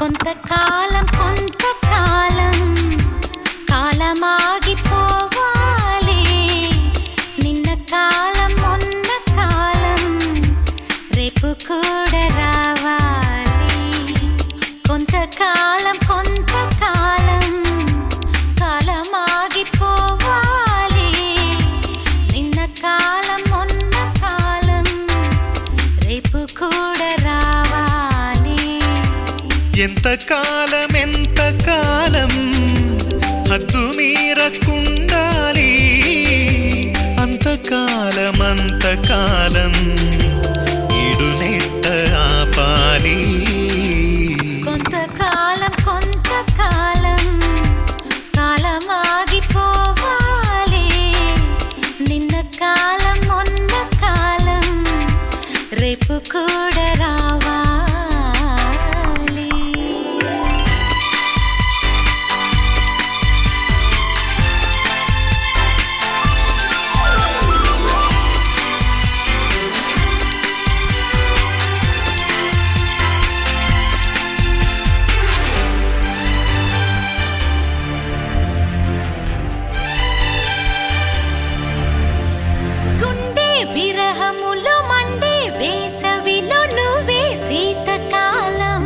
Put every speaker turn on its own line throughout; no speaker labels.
కొంతకాలం కొంతకాలం కాలమాగిపోవాలి. నిన్న కాలం మొన్న కాలం రేపు కూడా రావాలి. కొంతకాలం కొంతకాలం కాలమాగిపోవాలి. నిన్న కాలం మొన్న కాలం రేపు కూడా రావాలి.
ఎంతకాలం ఎంతకాలం హద్దు మీరకుండాలి. అంతకాలం అంతకాలం ఈడునెట్ట ఆపాలి.
కొంతకాలం కొంతకాలం కాలమాగిపోవాలి. నిన్న కాలం మొన్న కాలం రేపు కూడా రావాలి. విరహములో మండే వేసవిలో నువ్వే శీతకాలం.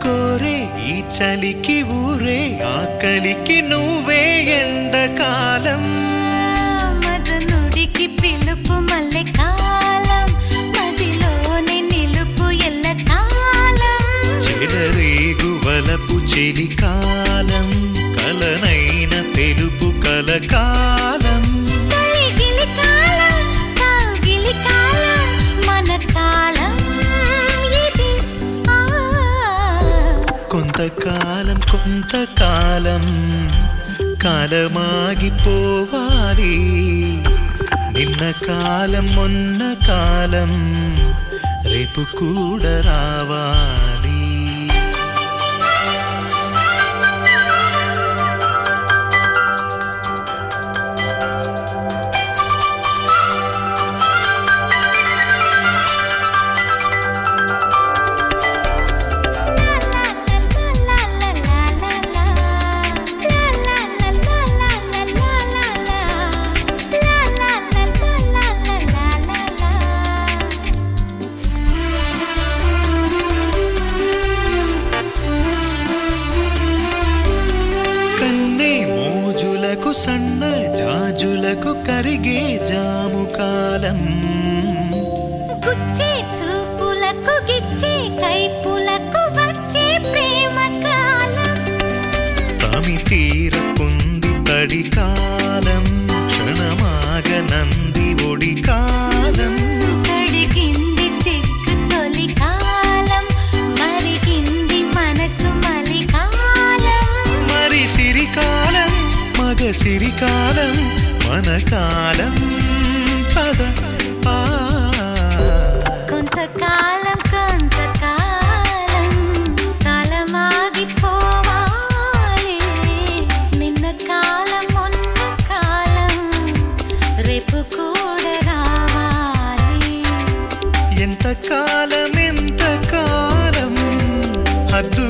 కోరే ఈ చలికి ఊరే ఆకలికి నువ్వే ఎండకాలం.
మదనుడికి పిలుపు మల్లె కాలం, మదిలోని నిలుపు ఎల్లకాలం.
చెలరేగు వలపు చెలికాలం, కలనైన తెలుపు కలకాలం. కొంతకాలం కొంతకాలం కాలమాగిపోవాలి. నిన్న కాలం మొన్న కాలం రేపు కూడా రావాలి. సన్న జాజులకు కరిగే జాము కాలం.
గుచ్చే చూపులకు గిచ్చే కైపులకు వచ్చే ప్రేమ కాలం.
తమి తీరకుంది తడి కాలం, క్షణమాగనంది ఒడి కాలం.
కడిగింది సిగ్గు తొలి కాలం, మరిగింది మనసు మలి కాలం.
మరి సిరికాలం మగ సిరికాలం మన కాలం పద.
కొంతకాలం కొంతకాలం కాలమాగిపోవాలి. నిన్న కాలం మొన్న కాలం రేపు కూడా రావాలి.
ఎంతకాలం ఎంతకాలం హద్దు